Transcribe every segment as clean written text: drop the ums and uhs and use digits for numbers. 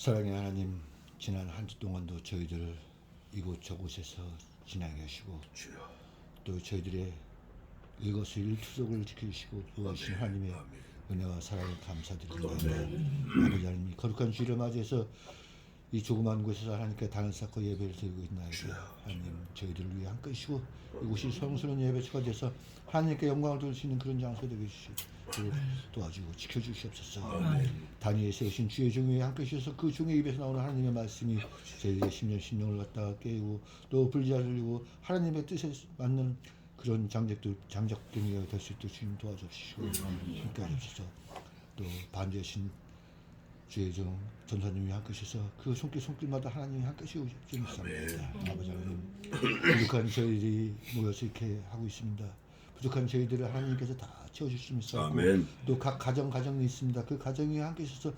사랑의 하나님, 지난 한 주 동안도 저희들을 이곳저곳에서 지나게 하시고 또 저희들의 일거수일투족을 지켜주시고 도와주신 하나님의 은혜와 사랑을 감사드립니다. 아버지 하나님, 이 거룩한 주일을 맞이해서 이 조그만 곳에서 하나님께 단을 쌓고 예배를 드리고 있나이다. 하나님, 저희들을 위해 함께하시고 이곳이 성스러운 예배처가 돼서 하나님께 영광을 돌릴 수 있는 그런 장소 되게 해주시고 도와주고 지켜주시옵소서. 다니엘에 세우신 주의 종에 함께 하셔서 그 종의 입에서 나오는 하나님의 말씀이 저희들의 심령을 갖다가 깨우고 또 불지를 들리고 하나님의 뜻에 맞는 그런 장작들이 될 수 있도록 주님 도와주시고 함께 하옵소서. 또 반주하신 주의 종 전사님이 함께 하셔서 그 손길마다 하나님이 함께 하시옵소서. 아버지 하나님, 부족한 저희들이 모여서 이렇게 하고 있습니다. 부족한 저희들을 하나님께서 다 채워주시면서 또 각 가정이 있습니다. 그 가정에 함께 있어서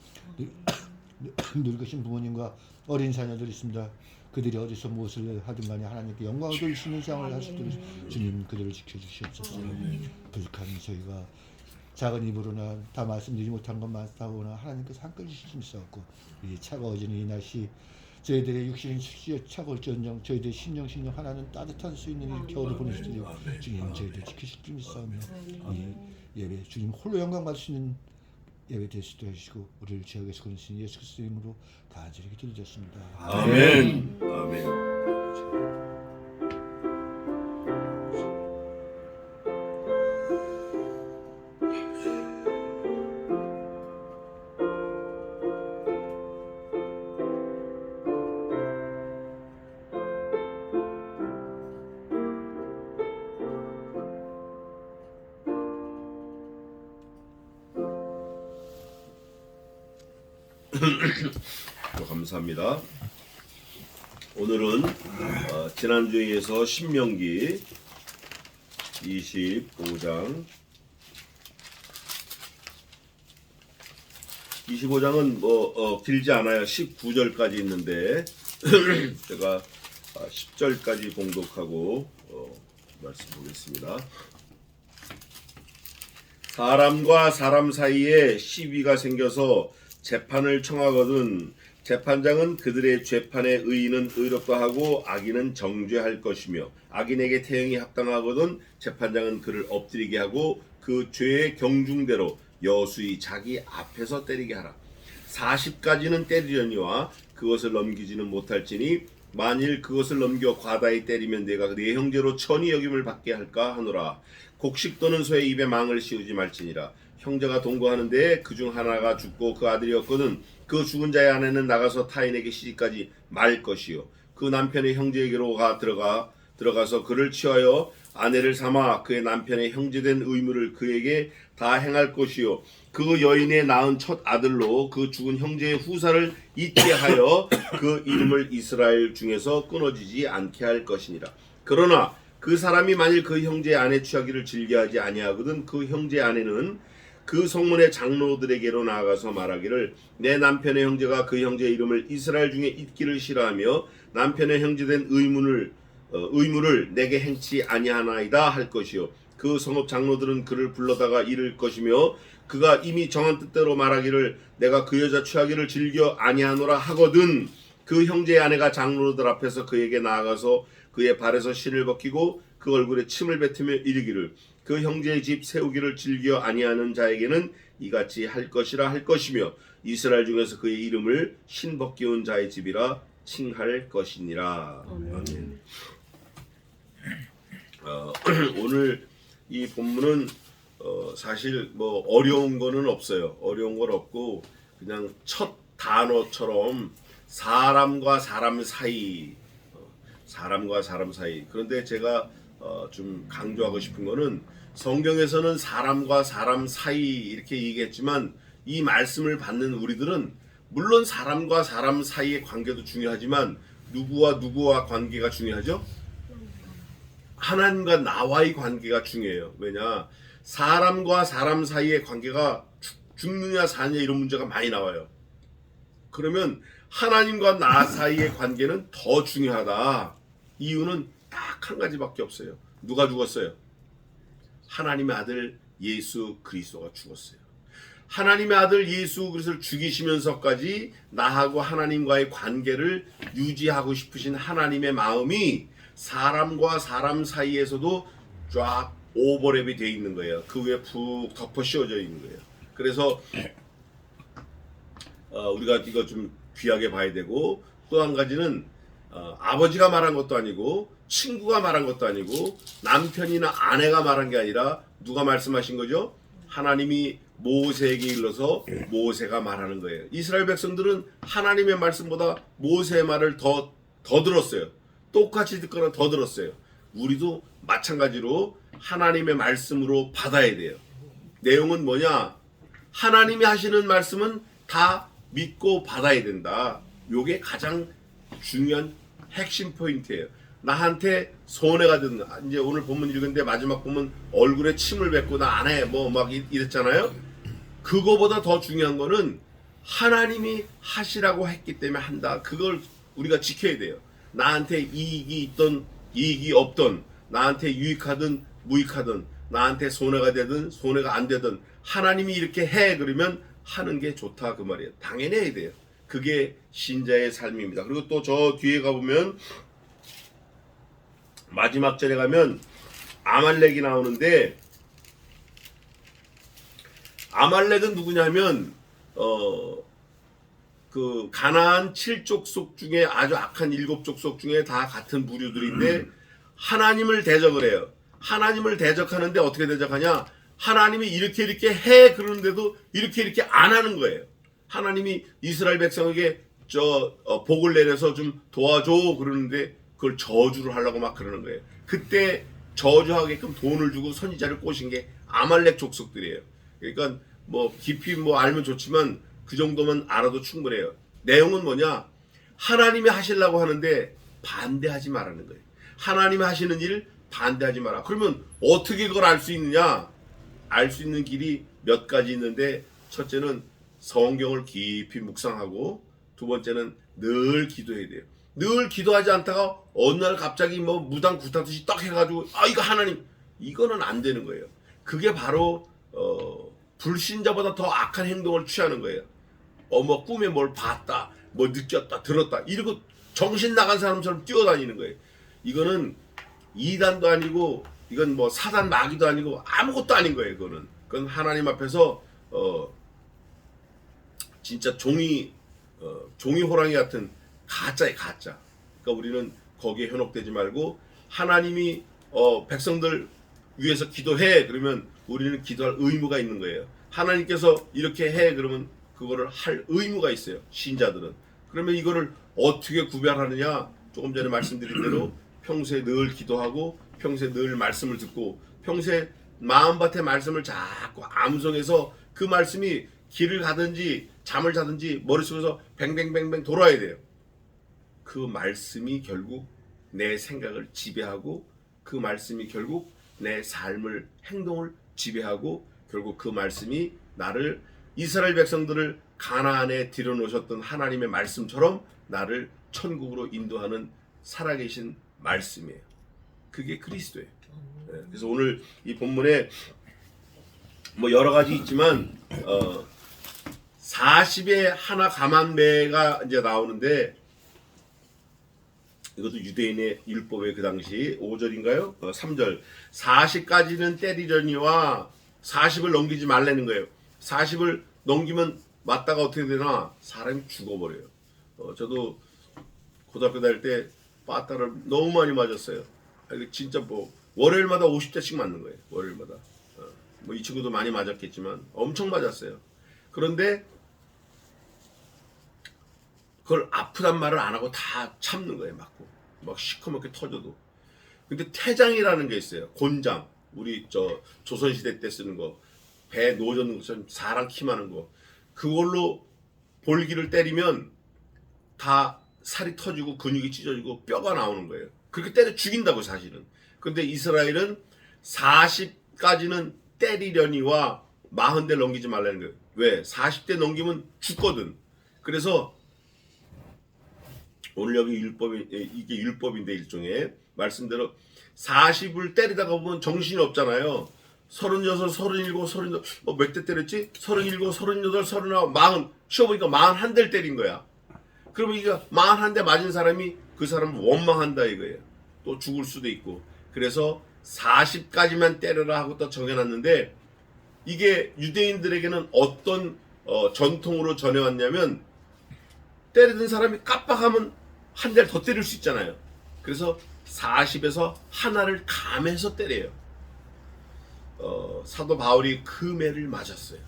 늙으신 부모님과 어린 자녀들이 있습니다. 그들이 어디서 무엇을 하든 간에 하나님께 영광을 돌리시는 생활을 할 수 있도록 주님 그들을 지켜주시옵소서. 부족한 저희가 작은 입으로나 다 말씀드리지 못한 것 많다거나 하나님께서 함께 주시면 있었고, 이 차가워지는 이 날씨 저희들의 육신이 차가울지언정 저희들의 심령 하나는 따뜻할 수 있는 이 겨울을 보내시도록 주님 저희들 지키실 줄 믿사오며 이 예배 주님 홀로 영광 받으시는 예배 될 수 있도록 해주시고 우리를 지역에서 그러신 예수 그리스도의 이름으로 간절히 기도드렸습니다. 아멘. 아멘. 감사합니다. 오늘은 지난주에 이어서 신명기 25장 25장은 길지 않아요. 19절까지 있는데 제가 10절까지 봉독하고 말씀 보겠습니다. 사람과 사람 사이에 시비가 생겨서 재판을 청하거든 재판장은 그들의 재판에 의인은 의롭다 하고 악인은 정죄할 것이며 악인에게 태형이 합당하거든 재판장은 그를 엎드리게 하고 그 죄의 경중대로 여수이 자기 앞에서 때리게 하라. 40까지는 때리려니와 그것을 넘기지는 못할지니 만일 그것을 넘겨 과다히 때리면 내가 네 형제로 천히 여김을 받게 할까 하노라. 곡식 또는 소의 입에 망을 씌우지 말지니라. 형제가 동거하는데 그중 하나가 죽고 그 아들이었거든 그 죽은 자의 아내는 나가서 타인에게 시집까지 말 것이요 그 남편의 형제에게로 들어가서 그를 취하여 아내를 삼아 그의 남편의 형제된 의무를 그에게 다 행할 것이요 그 여인의 낳은 첫 아들로 그 죽은 형제의 후사를 잊게 하여 그 이름을 이스라엘 중에서 끊어지지 않게 할 것이니라. 그러나 그 사람이 만일 그 형제의 아내 취하기를 즐겨하지 아니하거든 그 형제의 아내는 그 성문의 장로들에게로 나아가서 말하기를 내 남편의 형제가 그 형제의 이름을 이스라엘 중에 잊기를 싫어하며 남편의 형제된 의무를 내게 행치 아니하나이다 할 것이요 그 성읍 장로들은 그를 불러다가 이를 것이며 그가 이미 정한 뜻대로 말하기를 내가 그 여자 취하기를 즐겨 아니하노라 하거든 그 형제의 아내가 장로들 앞에서 그에게 나아가서 그의 발에서 실을 벗기고 그 얼굴에 침을 뱉으며 이르기를 그 형제의 집 세우기를 즐겨 아니하는 자에게는 이같이 할 것이라 할 것이며 이스라엘 중에서 그의 이름을 신 벗기운 자의 집이라 칭할 것이니라. 아멘. 오늘 이 본문은 사실 뭐 어려운 거는 없어요. 어려운 건 없고 그냥 첫 단어처럼 사람과 사람 사이 그런데 제가 좀 강조하고 싶은 거는 성경에서는 사람과 사람 사이 이렇게 얘기했지만 이 말씀을 받는 우리들은 물론 사람과 사람 사이의 관계도 중요하지만 누구와 관계가 중요하죠? 하나님과 나와의 관계가 중요해요. 왜냐? 사람과 사람 사이의 관계가 죽느냐 사느냐 이런 문제가 많이 나와요. 그러면 하나님과 나 사이의 관계는 더 중요하다. 이유는 딱 한 가지밖에 없어요. 누가 죽었어요? 하나님의 아들 예수 그리스도가 죽었어요. 하나님의 아들 예수 그리스도를 죽이시면서까지 나하고 하나님과의 관계를 유지하고 싶으신 하나님의 마음이 사람과 사람 사이에서도 쫙 오버랩이 되어 있는 거예요. 그 위에 푹 덮어 씌워져 있는 거예요. 그래서 우리가 이거 좀 귀하게 봐야 되고, 또 한 가지는 아버지가 말한 것도 아니고 친구가 말한 것도 아니고 남편이나 아내가 말한 게 아니라 누가 말씀하신 거죠? 하나님이 모세에게 일러서 모세가 말하는 거예요. 이스라엘 백성들은 하나님의 말씀보다 모세의 말을 더 들었어요. 똑같이 듣거나 더 들었어요. 우리도 마찬가지로 하나님의 말씀으로 받아야 돼요. 내용은 뭐냐? 하나님이 하시는 말씀은 다 믿고 받아야 된다. 요게 가장 중요한 핵심 포인트예요. 나한테 손해가 되는, 이제 오늘 본문 읽은데 마지막 보면 얼굴에 침을 뱉고 나 안 해 뭐 막 이랬잖아요. 그거보다 더 중요한 거는 하나님이 하시라고 했기 때문에 한다. 그걸 우리가 지켜야 돼요. 나한테 이익이 있던 이익이 없던, 나한테 유익하든 무익하든, 나한테 손해가 되든 손해가 안 되든 하나님이 이렇게 해 그러면 하는 게 좋다 그 말이에요. 당연히 해야 돼요. 그게 신자의 삶입니다. 그리고 또 저 뒤에 가보면 마지막 절에 가면 아말렉이 나오는데, 아말렉은 누구냐면 그 가나안 7족속 중에 아주 악한 7족속 중에 다 같은 부류들인데 하나님을 대적을 해요. 하나님을 대적하는데 어떻게 대적하냐? 하나님이 이렇게 해 그러는데도 이렇게 안 하는 거예요. 하나님이 이스라엘 백성에게 복을 내려서 좀 도와줘 그러는데 그걸 저주를 하려고 막 그러는 거예요. 그때 저주하게끔 돈을 주고 선지자를 꼬신 게 아말렉 족속들이에요. 그러니까 뭐 깊이 뭐 알면 좋지만 그 정도만 알아도 충분해요. 내용은 뭐냐? 하나님이 하시려고 하는데 반대하지 말라는 거예요. 하나님이 하시는 일 반대하지 마라. 그러면 어떻게 그걸 알 수 있느냐? 알 수 있는 길이 몇 가지 있는데, 첫째는 성경을 깊이 묵상하고, 두 번째는 늘 기도해야 돼요. 늘 기도하지 않다가 어느 날 갑자기 뭐 무당 구타듯이 딱 해가지고 이거 하나님, 이거는 안 되는 거예요. 그게 바로 불신자보다 더 악한 행동을 취하는 거예요. 뭐 꿈에 뭘 봤다, 뭐 느꼈다, 들었다 이러고 정신 나간 사람처럼 뛰어다니는 거예요. 이거는 이단도 아니고 이건 뭐 사단 마귀도 아니고 아무것도 아닌 거예요. 그건 하나님 앞에서 진짜 종이 호랑이 같은 가짜예요, 가짜. 그러니까 우리는 거기에 현혹되지 말고 하나님이 백성들 위해서 기도해 그러면 우리는 기도할 의무가 있는 거예요. 하나님께서 이렇게 해 그러면 그거를 할 의무가 있어요, 신자들은. 그러면 이거를 어떻게 구별하느냐? 조금 전에 말씀드린 대로 평소에 늘 기도하고 평소에 늘 말씀을 듣고 평소에 마음밭에 말씀을 자꾸 암송해서 그 말씀이 길을 가든지 잠을 자든지 머릿속에서 뱅뱅뱅뱅 돌아야 돼요. 그 말씀이 결국 내 생각을 지배하고 그 말씀이 결국 내 삶을, 행동을 지배하고 결국 그 말씀이 나를, 이스라엘 백성들을 가나안에 들여놓으셨던 하나님의 말씀처럼 나를 천국으로 인도하는 살아계신 말씀이에요. 그게 그리스도예요. 그래서 오늘 이 본문에 뭐 여러 가지 있지만 40에 하나 가만매가 이제 나오는데, 이것도 유대인의 율법의 그 당시 5절인가요? 3절. 40까지는 때리려니와 40을 넘기지 말라는 거예요. 40을 넘기면 맞다가 어떻게 되나? 사람이 죽어버려요. 저도 고등학교 다닐 때 빠따를 너무 많이 맞았어요. 진짜 뭐 월요일마다 50대씩 맞는 거예요. 월요일마다. 뭐 이 친구도 많이 맞았겠지만 엄청 맞았어요. 그런데 그걸 아프단 말을 안 하고 다 참는 거예요. 맞고 막 시커멓게 터져도. 근데 태장이라는 게 있어요. 곤장. 우리 조선시대 때 쓰는 거, 배 놓아놓는 것처럼 사람 키마는 거, 그걸로 볼기를 때리면 다 살이 터지고 근육이 찢어지고 뼈가 나오는 거예요. 그렇게 때려 죽인다고 사실은. 근데 이스라엘은 40까지는 때리려니와 40대 넘기지 말라는 거예요. 왜? 40대 넘기면 죽거든. 그래서 오늘 여기 이게 율법인데 일종의 말씀대로 40을 때리다가 보면 정신이 없잖아요. 36, 37, 38, 몇 대 때렸지? 37, 38, 39, 40, 쉬어보니까 41대를 때린 거야. 그러면 이거 41대 맞은 사람이 그 사람을 원망한다 이거예요. 또 죽을 수도 있고. 그래서 40까지만 때려라 하고 또 정해놨는데, 이게 유대인들에게는 어떤 전통으로 전해왔냐면, 때리던 사람이 깜빡하면 한 대를 더 때릴 수 있잖아요. 그래서 40에서 하나를 감해서 때려요. 사도 바울이 그 매를 맞았어요.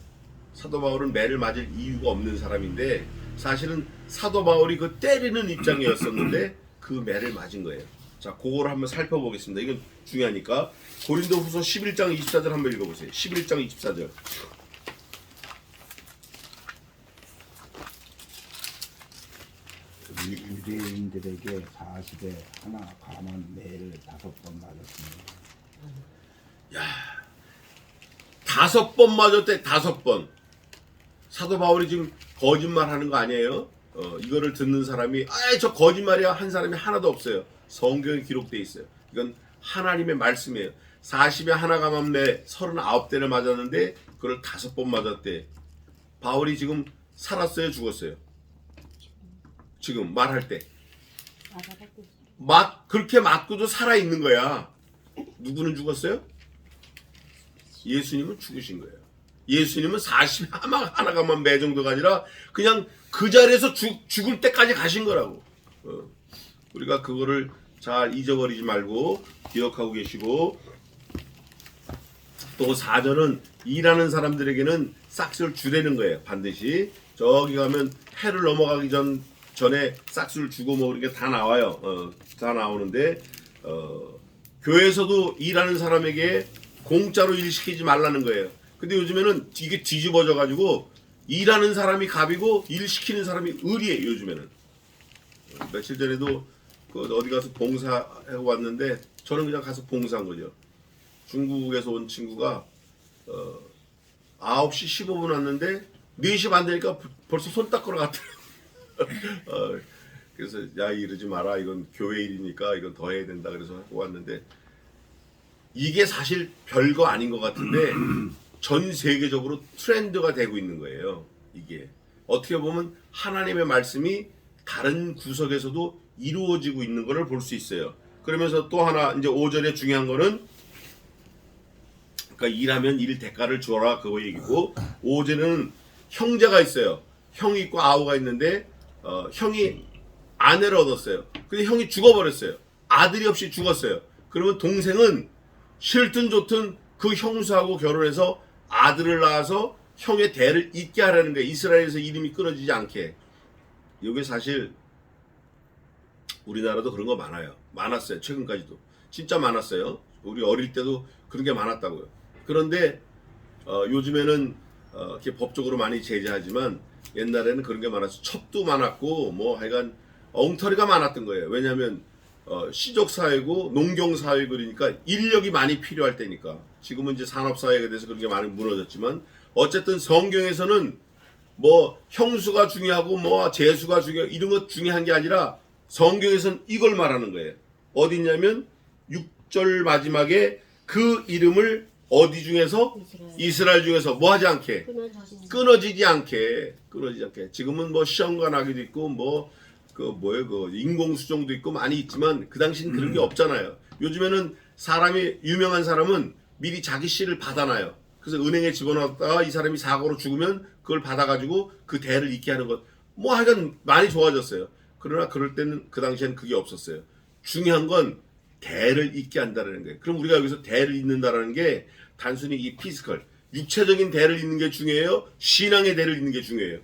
사도 바울은 매를 맞을 이유가 없는 사람인데, 사실은 사도 바울이 그 때리는 입장이었었는데 그 매를 맞은 거예요. 자, 그거를 한번 살펴보겠습니다. 이건 중요하니까. 고린도후서 11장 24절 한번 읽어보세요. 11장 24절. 유대인들에게 40에 하나 감한 매를 5번 맞았습니다. 5번 맞았대. 5번. 사도 바울이 지금 거짓말하는 거 아니에요? 이거를 듣는 사람이 저 거짓말이야 한 사람이 하나도 없어요. 성경에 기록되어 있어요. 이건 하나님의 말씀이에요. 40에 하나 감한 매 39대를 맞았는데 그걸 5번 맞았대. 바울이 지금 살았어요, 죽었어요? 지금 말할 때 그렇게 맞고도 살아있는 거야. 누구는 죽었어요? 예수님은 죽으신 거예요. 예수님은 40에 하나 감한 매 정도가 아니라 그냥 그 자리에서 죽을 때까지 가신 거라고. 우리가 그거를 잘 잊어버리지 말고 기억하고 계시고, 또 4절은 일하는 사람들에게는 싹스를 주라는 거예요. 반드시 저기 가면 해를 넘어가기 전에 싹스를 주고 뭐 이렇게 다 나와요. 다 나오는데 교회에서도 일하는 사람에게 공짜로 일 시키지 말라는 거예요. 근데 요즘에는 이게 뒤집어져 가지고 일하는 사람이 갑이고 일 시키는 사람이 을이에요. 요즘에는. 며칠 전에도 어디 가서 봉사해 왔는데 저는 그냥 가서 봉사한 거죠. 중국에서 온 친구가 9시 15분 왔는데 4시 반 되니까 벌써 손 닦으러 갔더라고요. 그래서 야, 이러지 마라. 이건 교회 일이니까 이건 더 해야 된다. 그래서 하고 왔는데, 이게 사실 별거 아닌 것 같은데 전 세계적으로 트렌드가 되고 있는 거예요. 이게 어떻게 보면 하나님의 말씀이 다른 구석에서도 이루어지고 있는 것을 볼 수 있어요. 그러면서 또 하나 이제 5절에 중요한 거는, 그러니까 일하면 일 대가를 주어라 그거 얘기고, 5절에는 형제가 있어요. 형이 있고 아우가 있는데 형이 아내를 얻었어요. 근데 형이 죽어버렸어요. 아들이 없이 죽었어요. 그러면 동생은 싫든 좋든 그 형수하고 결혼해서 아들을 낳아서 형의 대를 잇게 하라는 거예요. 이스라엘에서 이름이 끊어지지 않게. 이게 사실 우리나라도 그런 거 많아요. 많았어요. 최근까지도. 진짜 많았어요. 우리 어릴 때도 그런 게 많았다고요. 그런데 요즘에는 이렇게 법적으로 많이 제재하지만 옛날에는 그런 게 많았어요. 첩도 많았고 뭐 하여간 엉터리가 많았던 거예요. 왜냐하면 시족사회고 농경사회, 그러니까 인력이 많이 필요할 때니까. 지금은 이제 산업사회가 돼서 그런 게 많이 무너졌지만, 어쨌든 성경에서는 뭐 형수가 중요하고 뭐 재수가 중요하고 이런 것 중요한 게 아니라 성경에서는 이걸 말하는 거예요. 어디 있냐면 6절 마지막에 그 이름을 어디 중에서? 이스라엘 중에서 뭐 하지 않게? 끊어지지 않게. 지금은 뭐 시험관 하기도 있고 뭐 그 인공수정도 있고 많이 있지만 그 당시는 그런 게 없잖아요. 요즘에는 사람이, 유명한 사람은 미리 자기 씨를 받아놔요. 그래서 은행에 집어넣었다가 이 사람이 사고로 죽으면 그걸 받아가지고 그 대를 잇게 하는 것. 뭐 하여간 많이 좋아졌어요. 그러나 그럴 때는, 그 당시에는 그게 없었어요. 중요한 건 대를 잇게 한다는 거예요. 그럼 우리가 여기서 대를 잇는다라는 게 단순히 이 피지컬, 육체적인 대를 잇는 게 중요해요? 신앙의 대를 잇는 게 중요해요?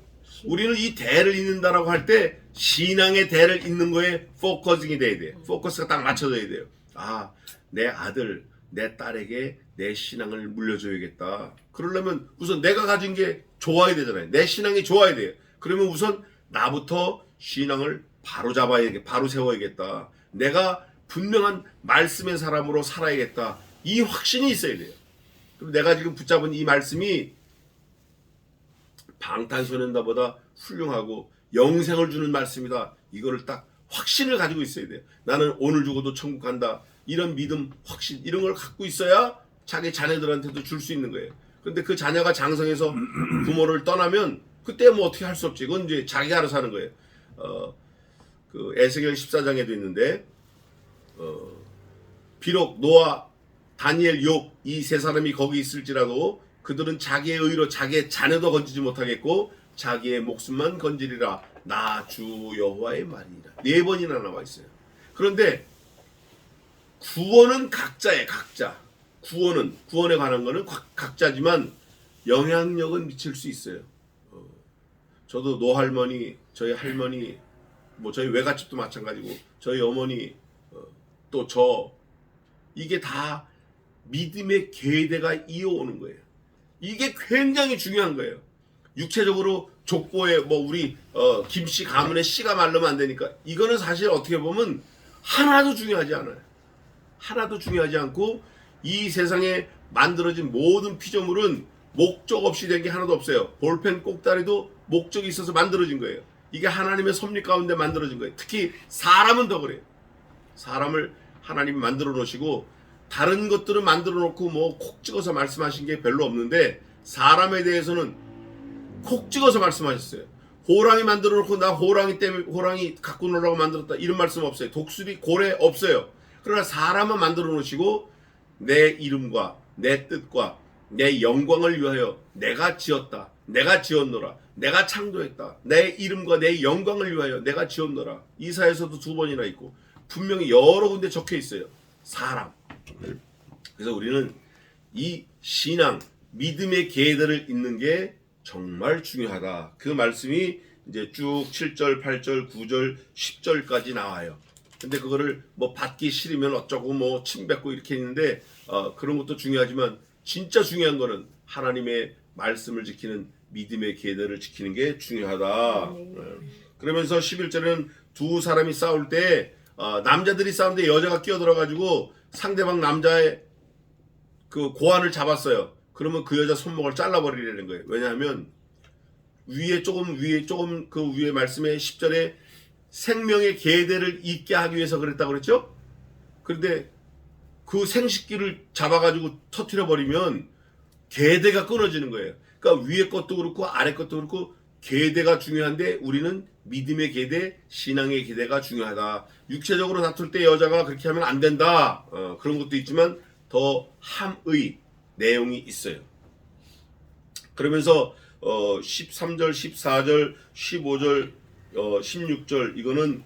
우리는 이 대를 잇는다라고 할 때 신앙의 대를 잇는 거에 포커싱이 돼야 돼요. 포커스가 딱 맞춰져야 돼요. 아, 내 아들, 내 딸에게 내 신앙을 물려줘야겠다. 그러려면 우선 내가 가진 게 좋아야 되잖아요. 내 신앙이 좋아야 돼요. 그러면 우선 나부터 신앙을 바로 세워야겠다. 내가 분명한 말씀의 사람으로 살아야겠다. 이 확신이 있어야 돼요. 그럼 내가 지금 붙잡은 이 말씀이 방탄소년단보다 훌륭하고 영생을 주는 말씀이다. 이거를 딱 확신을 가지고 있어야 돼요. 나는 오늘 죽어도 천국 간다. 이런 믿음, 확신, 이런 걸 갖고 있어야 자기 자녀들한테도 줄 수 있는 거예요. 근데 그 자녀가 장성해서 부모를 떠나면 그때 뭐 어떻게 할 수 없지. 그건 이제 자기가 알아서 하는 거예요. 그 에스겔 14장에도 있는데 비록 노아, 다니엘, 욥 이 세 사람이 거기 있을지라도 그들은 자기의 의로 자기의 자녀도 건지지 못하겠고 자기의 목숨만 건지리라. 나 주 여호와의 말이니라. 4번이나 나와 있어요. 그런데 구원은 각자예요. 각자. 구원에 관한 거는 각자지만 영향력은 미칠 수 있어요. 저도 노할머니, 저희 할머니, 뭐 저희 외갓집도 마찬가지고 저희 어머니, 또 저, 이게 다 믿음의 계대가 이어오는 거예요. 이게 굉장히 중요한 거예요. 육체적으로 족보에 뭐 우리 김씨 가문에 씨가 말르면 안 되니까 이거는 사실 어떻게 보면 하나도 중요하지 않아요. 하나도 중요하지 않고 이 세상에 만들어진 모든 피조물은 목적 없이 된 게 하나도 없어요. 볼펜 꼭다리도 목적이 있어서 만들어진 거예요. 이게 하나님의 섭리 가운데 만들어진 거예요. 특히 사람은 더 그래요. 사람을 하나님이 만들어 놓으시고 다른 것들은 만들어 놓고 뭐 콕 찍어서 말씀하신 게 별로 없는데 사람에 대해서는 콕 찍어서 말씀하셨어요. 호랑이 만들어 놓고 나 호랑이 때문에 호랑이 갖고 놀라고 만들었다 이런 말씀 없어요. 독수리, 고래 없어요. 그러나 사람은 만들어 놓으시고 내 이름과 내 뜻과 내 영광을 위하여 내가 지었다. 내가 지었노라. 내가 창조했다. 내 이름과 내 영광을 위하여 내가 지었노라. 이사에서도 2번이나 있고 분명히 여러 군데 적혀 있어요. 사람. 그래서 우리는 이 신앙, 믿음의 계대를 잇는 게 정말 중요하다. 그 말씀이 이제 쭉 7절, 8절, 9절, 10절까지 나와요. 근데 그거를 뭐 받기 싫으면 어쩌고 뭐 침뱉고 이렇게 있는데 그런 것도 중요하지만 진짜 중요한 거는 하나님의 말씀을 지키는 믿음의 계대를 지키는 게 중요하다. 그러면서 11절에는 두 사람이 싸울 때 남자들이 싸우는데 여자가 끼어들어가지고 상대방 남자의 그 고환을 잡았어요. 그러면 그 여자 손목을 잘라버리려는 거예요. 왜냐하면 위에 조금 그 위에 말씀에 10절에 생명의 계대를 잇게 하기 위해서 그랬다고 그랬죠? 그런데 그 생식기를 잡아가지고 터뜨려 버리면 계대가 끊어지는 거예요. 그러니까 위에 것도 그렇고 아래 것도 그렇고 계대가 중요한데 우리는 믿음의 계대, 신앙의 계대가 중요하다. 육체적으로 다툴 때 여자가 그렇게 하면 안 된다. 그런 것도 있지만 더 함의 내용이 있어요. 그러면서 13절, 14절, 15절, 16절 이거는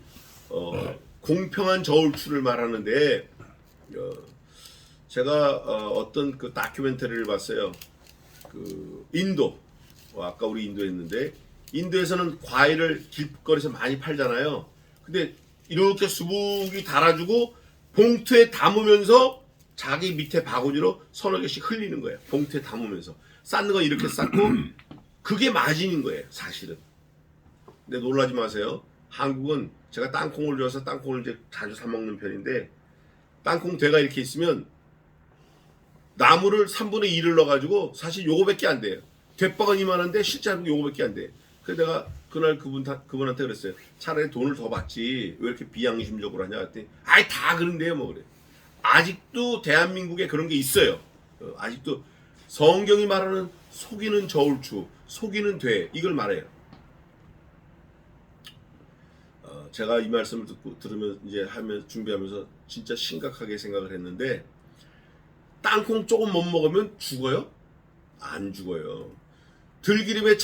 공평한 저울추를 말하는데 제가 어떤 그 다큐멘터리를 봤어요. 그 인도, 아까 우리 인도 했는데 인도에서는 과일을 길거리에서 많이 팔잖아요. 근데 이렇게 수북이 달아주고 봉투에 담으면서 자기 밑에 바구니로 서너 개씩 흘리는 거예요. 봉투에 담으면서 쌓는 건 이렇게 쌓고 그게 마진인 거예요. 사실은. 근데 놀라지 마세요. 한국은 제가 땅콩을 줘서 땅콩을 이제 자주 사 먹는 편인데 땅콩 대가 이렇게 있으면 나무를 3분의 2를 넣어가지고 사실 요거밖에 안 돼요. 대박은 이만한데 실제 요거밖에 안 돼. 그래서 내가 그날 그분한테 그랬어요. 차라리 돈을 더 받지 왜 이렇게 비양심적으로 하냐 그랬더니 아이 다 그런데요 뭐 그래. 아직도 대한민국에 그런 게 있어요. 아직도 성경이 말하는 속이는 저울추, 속이는 돼 이걸 말해요. 제가 이 말씀을 들으면 이제 준비하면서 진짜 심각하게 생각을 했는데 땅콩 조금 못 먹으면 죽어요? 안 죽어요. 들기름에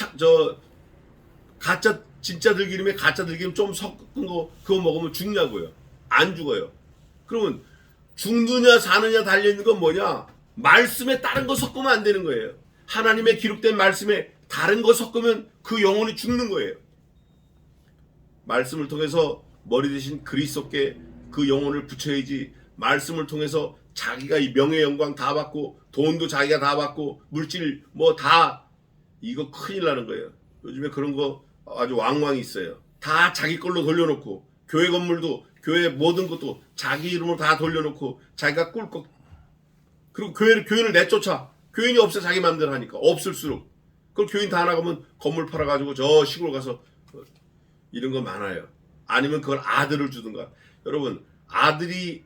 가짜 진짜 들기름에 가짜 들기름 좀 섞은 거 그거 먹으면 죽냐고요? 안 죽어요. 그러면 죽느냐 사느냐 달려있는 건 뭐냐? 말씀에 다른 거 섞으면 안 되는 거예요. 하나님의 기록된 말씀에 다른 거 섞으면 그 영혼이 죽는 거예요. 말씀을 통해서 머리 대신 그리스도께 그 영혼을 붙여야지 말씀을 통해서 자기가 이 명예 영광 다 받고 돈도 자기가 다 받고 물질 뭐 다 이거 큰일 나는 거예요. 요즘에 그런 거 아주 왕왕이 있어요. 다 자기 걸로 돌려놓고 교회 건물도 교회 모든 것도 자기 이름으로 다 돌려놓고 자기가 꿀꺽 그리고 교인을 내쫓아. 교인이 없어 자기 마음대로 하니까 없을수록 그걸 교인 다 나가면 건물 팔아가지고 저 시골 가서 이런 거 많아요. 아니면 그걸 아들을 주든가. 여러분 아들이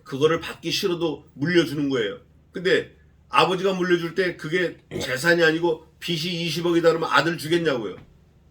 그거를 받기 싫어도 물려주는 거예요. 근데 아버지가 물려줄 때 그게 재산이 아니고 빚이 20억이다 그러면 아들 주겠냐고요.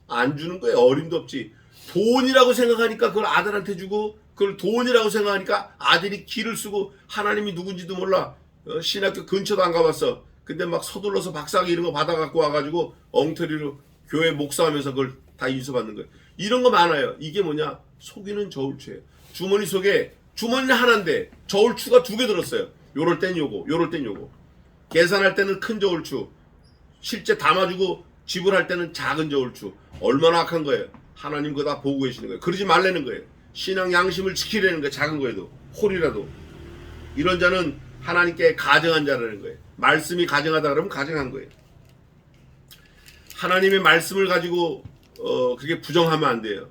안 주는 거예요. 어림도 없지. 돈이라고 생각하니까 그걸 아들한테 주고, 그걸 돈이라고 생각하니까 아들이 기를 쓰고, 하나님이 누군지도 몰라. 신학교 근처도 안 가봤어. 근데 막 서둘러서 박사학위 이런 거 받아갖고 와가지고 엉터리로 교회 목사하면서 그걸 다 인수받는 거예요. 이런 거 많아요. 이게 뭐냐? 속이는 저울추예요. 주머니 속에, 주머니는 하나인데 저울추가 2개 들었어요. 요럴 땐 요거, 요럴 땐 요거. 계산할 때는 큰 저울추, 실제 담아주고 지불할 때는 작은 저울추. 얼마나 악한 거예요. 하나님 그거 다 보고 계시는 거예요. 그러지 말라는 거예요. 신앙 양심을 지키려는 거예요. 작은 거에도, 홀이라도. 이런 자는 하나님께 가증한 자라는 거예요. 말씀이 가증하다 그러면 가증한 거예요. 하나님의 말씀을 가지고 그게 부정하면 안 돼요.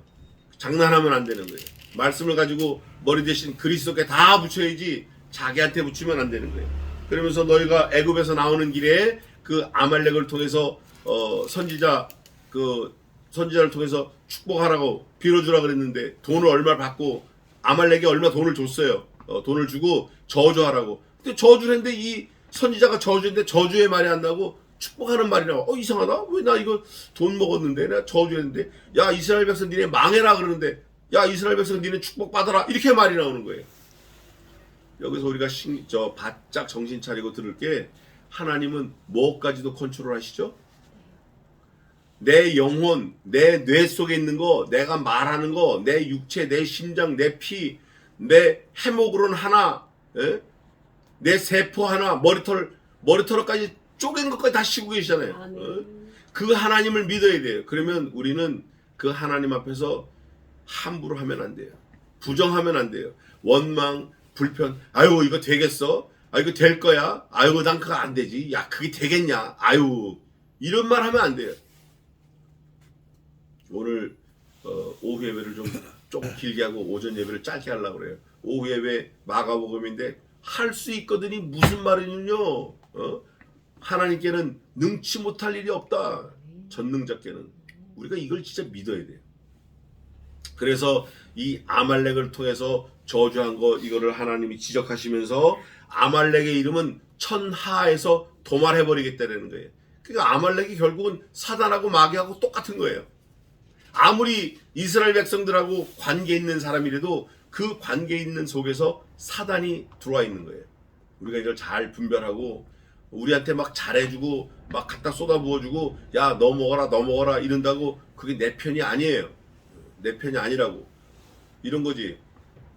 장난하면 안 되는 거예요. 말씀을 가지고 머리 대신 그리스도께 다 붙여야지 자기한테 붙이면 안 되는 거예요. 그러면서 너희가 애굽에서 나오는 길에 그 아말렉을 통해서 선지자를 통해서 축복하라고 빌어주라 그랬는데 돈을 얼마 받고 아말렉이 얼마 돈을 줬어요. 돈을 주고 저주하라고. 근데 저주를 했는데 이 선지자가 저주했는데 저주의 말이 안 나고 축복하는 말이 나와. 이상하다. 왜 나 이거 돈 먹었는데 내가 저주했는데, 야 이스라엘 백성 니네 망해라 그러는데, 야 이스라엘 백성 니네 축복받아라 이렇게 말이 나오는 거예요. 여기서 우리가 바짝 정신 차리고 들을 게, 하나님은 뭐까지도 컨트롤 하시죠? 내 영혼, 내 뇌 속에 있는 거, 내가 말하는 거, 내 육체, 내 심장, 내 피, 내 해목으로는 하나, 내 세포 하나, 머리털까지 쪼갠 것까지 다 쉬고 계시잖아요. 그 하나님을 믿어야 돼요. 그러면 우리는 그 하나님 앞에서 함부로 하면 안 돼요. 부정하면 안 돼요. 원망, 불편, 아유 이거 되겠어? 아 이거 될 거야? 아유 난 그거 안 되지. 야 그게 되겠냐? 아유 이런 말 하면 안 돼요. 오늘 오후 예배를 조금 길게 하고 오전 예배를 짧게 하려고 그래요. 오후 예배 마가복음인데 할 수 있거든이 무슨 말이냐요? 하나님께는 능치 못할 일이 없다. 전능자께는. 우리가 이걸 진짜 믿어야 돼요. 그래서 이 아말렉을 통해서 저주한 거, 이거를 하나님이 지적하시면서 아말렉의 이름은 천하에서 도말해버리겠다는 거예요. 그러니까 아말렉이 결국은 사단하고 마귀하고 똑같은 거예요. 아무리 이스라엘 백성들하고 관계 있는 사람이라도 그 관계 있는 속에서 사단이 들어와 있는 거예요. 우리가 이걸 잘 분별하고, 우리한테 막 잘해주고 막 갖다 쏟아부어주고, 야 너 먹어라 이런다고 그게 내 편이 아니에요. 내 편이 아니라고. 이런 거지.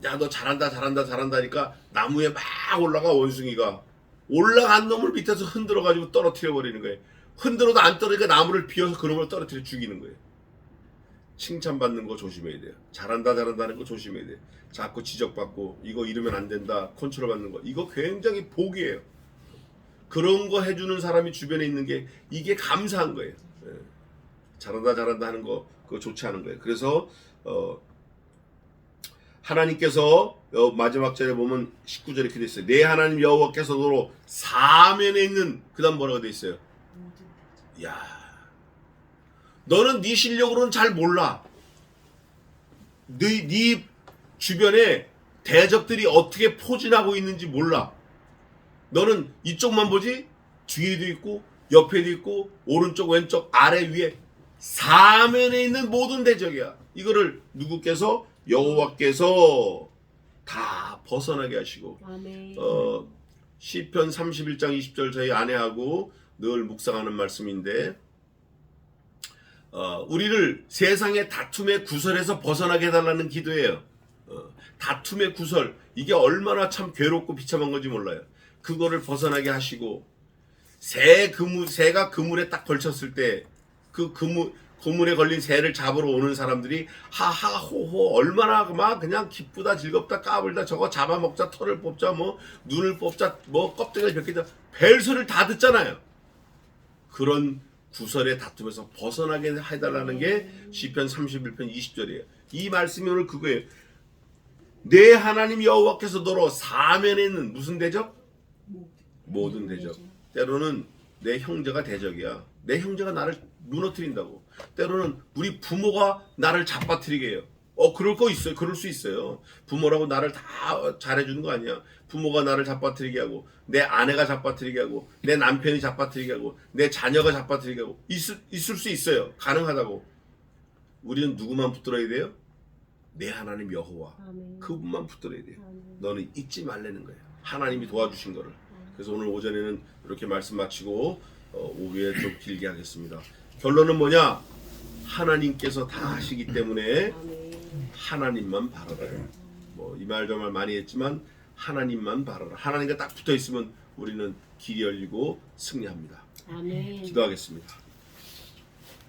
야 너 잘한다 하니까 나무에 막 올라가. 원숭이가 올라간 놈을 밑에서 흔들어 가지고 떨어뜨려 버리는 거예요. 흔들어도 안 떨어지니까 나무를 비워서 그 놈을 떨어뜨려 죽이는 거예요. 칭찬받는 거 조심해야 돼요. 잘한다는 거 조심해야 돼요. 자꾸 지적받고 이거 이러면 안 된다, 컨트롤 받는 거, 이거 굉장히 복이에요. 그런 거 해주는 사람이 주변에 있는 게 이게 감사한 거예요. 잘한다 하는 거 그거 좋지 않은 거예요. 그래서 하나님께서 마지막 절에 보면 19절에 이렇게 돼 있어요. 내 하나님 여호와께서 너로 사면에 있는, 그 다음 뭐라고 돼 있어요? 야, 너는 네 실력으로는 잘 몰라. 네 주변에 대적들이 어떻게 포진하고 있는지 몰라. 너는 이쪽만 보지, 뒤에도 있고 옆에도 있고 오른쪽 왼쪽 아래 위에 사면에 있는 모든 대적이야. 이거를 누구께서? 여호와께서 다 벗어나게 하시고. 아멘. 시편 31장 20절 저희 아내하고 늘 묵상하는 말씀인데, 우리를 세상의 다툼의 구설에서 벗어나게 해달라는 기도예요. 다툼의 구설, 이게 얼마나 참 괴롭고 비참한 건지 몰라요. 그거를 벗어나게 하시고, 새가 그물에 딱 걸쳤을 때 그 그물에 걸린 새를 잡으러 오는 사람들이 하하 호호 얼마나 막 그냥 기쁘다 즐겁다 까불다, 저거 잡아먹자, 털을 뽑자, 뭐 눈을 뽑자, 뭐 껍데기를 벗기자, 벨소리를 다 듣잖아요. 그런 구설의 다툼에서 벗어나게 해달라는 게 시편 31편 20절이에요. 이 말씀이 오늘 그거예요. 내 하나님 여호와께서 너로 사면에 있는 무슨 대적? 모든 대적. 때로는 내 형제가 대적이야. 내 형제가 나를 무너뜨린다고. 때로는 우리 부모가 나를 잡아뜨리게 해요. 그럴 거 있어요. 그럴 수 있어요. 부모라고 나를 다 잘해주는 거 아니야. 부모가 나를 잡아뜨리게 하고, 내 아내가 잡아뜨리게 하고, 내 남편이 잡아뜨리게 하고, 내 자녀가 잡아뜨리게 하고, 있을 수 있어요. 가능하다고. 우리는 누구만 붙들어야 돼요? 내 하나님 여호와. 아멘. 그분만 붙들어야 돼요. 아멘. 너는 잊지 말라는 거예요. 하나님이 도와주신 거를. 그래서 오늘 오전에는 이렇게 말씀 마치고 오후에 좀 길게 하겠습니다. 결론은 뭐냐? 하나님께서 다 하시기 때문에 아멘. 하나님만 바라라. 뭐 이 말 저 말 많이 했지만 하나님만 바라라. 하나님과 딱 붙어 있으면 우리는 길이 열리고 승리합니다. 아멘. 기도하겠습니다.